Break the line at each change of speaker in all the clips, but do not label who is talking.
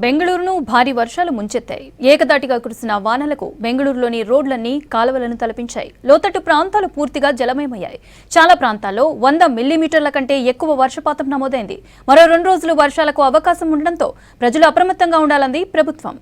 బెంగళూరును భారీ వర్షాలు ముంచెత్తాయి. ఏకదాటిగా కురిసిన వానలకు బెంగళూరులోని రోడ్లన్నీ కాలువలను తలపించాయి. లోతట్టు ప్రాంతాలు పూర్తిగా జలమయమయ్యాయి. చాలా ప్రాంతాల్లో 100 మిల్లీమీటర్ల కంటే ఎక్కువ వర్షపాతం నమోదైంది. మరో 2 రోజులు వర్షాలకు అవకాశం ఉండడంతో ప్రజలు అప్రమత్తంగా ఉండాలంది ప్రభుత్వం.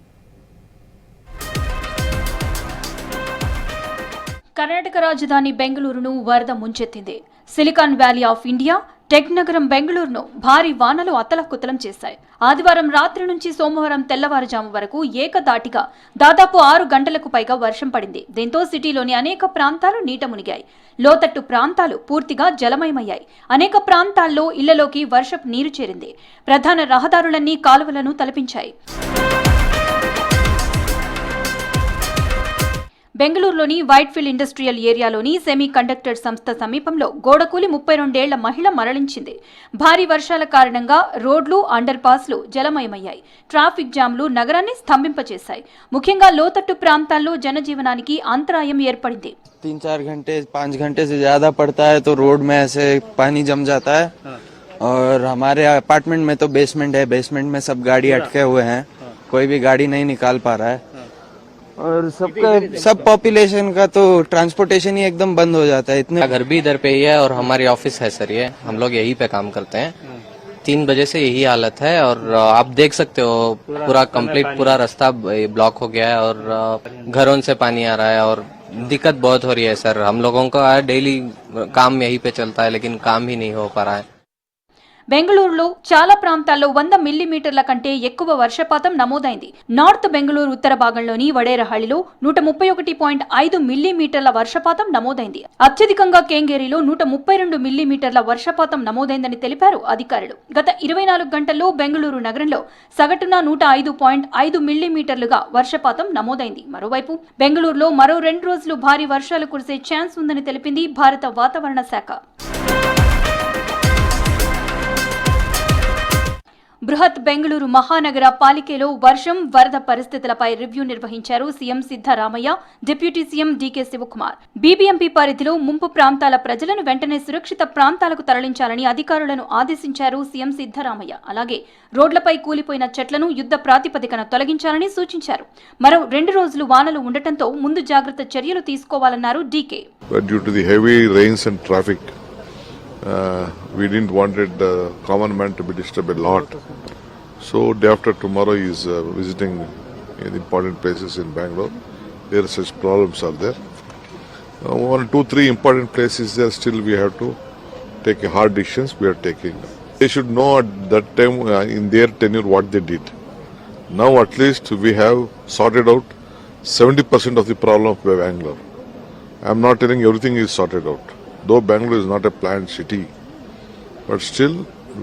కర్ణాటక రాజధాని బెంగళూరును వరద ముంచెత్తింది. Silicon valley of India tech నగరం బెంగళూరును భారీ వానలు అతలకుతలం చేశాయి. ఆదివారం రాత్రి నుంచి సోమవారం తెల్లవారుజాము వరకు ఏకదాటిగా దాదాపు 6 గంటలకు పైగా వర్షం పడింది. దీంతో సిటీలోని అనేక ప్రాంతాలు నీట మునిగాయి. లోతట్టు ప్రాంతాలు పూర్తిగా జలమయమయ్యాయి. అనేక ప్రాంతాల్లో ఇళ్లలోకి వర్షపు నీరు చేరింది. ప్రధాన రహదారులన్నీ కాలువలను తలపించాయి. బెంగళూరులోని వైట్ఫీల్డ్ ఇండస్ట్రియల్ ఏరియాలోని సెమీ కండక్టర్ సంస్థ సమీపంలో గోడకూలి 32 ఏళ్ల మహిళ మరణించింది. భారీ వర్షాల కారణంగా రోడ్లు, అండర్ పాస్లు జలమయమయ్యాయి. ట్రాఫిక్ జామ్లు నగరాన్ని స్తంభింపచేశాయి. ముఖ్యంగా లోతట్టు ప్రాంతాల్లో జనజీవనానికి అంతరాయం ఏర్పడింది.
3-4 घंटे 5 घंटे से ज्यादा पड़ता है तो रोड में ऐसे पानी जम जाता है। और हमारे अपार्टमेंट में तो बेसमेंट है, बेसमेंट में सब गाड़ी अटके हुए हैं, कोई भी गाड़ी नहीं निकाल पा रहा है। और सब पॉपुलेशन का तो ट्रांसपोर्टेशन ही एकदम बंद हो जाता है। इतने
घर भी इधर पे ही है और हमारी ऑफिस है सर, ये हम लोग यहीं पे काम करते हैं। 3 बजे से यही हालत है और आप देख सकते हो पूरा कंप्लीट पूरा रास्ता ब्लॉक हो गया है और घरों से पानी आ रहा है और दिक्कत बहुत हो रही है सर। हम लोगों का डेली काम यहीं पे चलता है लेकिन काम ही नहीं हो पा रहा है।
బెంగళూరులో చాలా ప్రాంతాల్లో 100 మిల్లీమీటర్ల కంటే ఎక్కువ వర్షపాతం నమోదైంది. నార్త్ బెంగళూరు ఉత్తర భాగంలోని వడేరహళ్లిలో 131.5 మిల్లీమీటర్ల వర్షపాతం నమోదైంది. అత్యధికంగా కేంగేరిలో 132 మిల్లీమీటర్ల వర్షపాతం నమోదైందని తెలిపారు అధికారులు. గత 24 గంటల్లో బెంగళూరు నగరంలో సగటున 105.5 మిల్లీమీటర్లుగా వర్షపాతం నమోదైంది. మరోవైపు బెంగళూరులో మరో 2 రోజులు భారీ వర్షాలు కురిసే ఛాన్స్ ఉందని తెలిపింది భారత వాతావరణ శాఖ. బృహత్ బెంగళూరు మహానగర పాలికలో వర్షం, వరద పరిస్థితులపై రివ్యూ నిర్వహించారు CM Siddaramaiah, deputy CM DK Shivakumar. BBMP పరిధిలో ముంపు ప్రాంతాల ప్రజలను వెంటనే సురక్షిత ప్రాంతాలకు తరలించాలని అధికారులను ఆదేశించారు సీఎం సిద్ధరామయ్య. అలాగే రోడ్లపై కూలిపోయిన చెట్లను యుద్ధ ప్రాతిపదికన తొలగించాలని సూచించారు. మరో 2 రోజులు వానలు ఉండటంతో ముందు జాగ్రత్త చర్యలు తీసుకోవాలన్నారు DK.
We didn't want the common man to be disturbed a lot. So day after tomorrow he is visiting important places in Bangalore. There such problems are there. 1, 2, 3 important places there. Still we have to take a hard decisions. We are taking. They should know at that time in their tenure what they did. Now at least we have sorted out 70% of the problem of Bangalore. I am not telling everything is sorted out. Though Bangalore is not a planned city, but still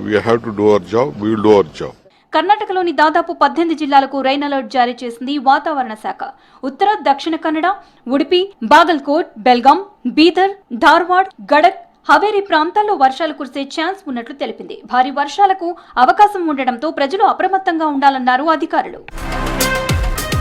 we have to do our job. We will do our job.
కర్ణాటకలోని దాదాపు 18 జిల్లాలకు rain alert జారీ చేసింది వాతావరణ శాఖ. ఉత్తర, దక్షిణ కన్నడ, ఉడిపి, బాగల్కోట్, బెల్గాం, బీదర్, ధార్వాడ్, గడక్, హవేరీ ప్రాంతాల్లో వర్షాలు కురిసే ఛాన్స్ ఉన్నట్లు తెలిపింది. భారీ వర్షాలకు అవకాశం ఉండడంతో ప్రజలు అప్రమత్తంగా ఉండాలన్నారు అధికారులు.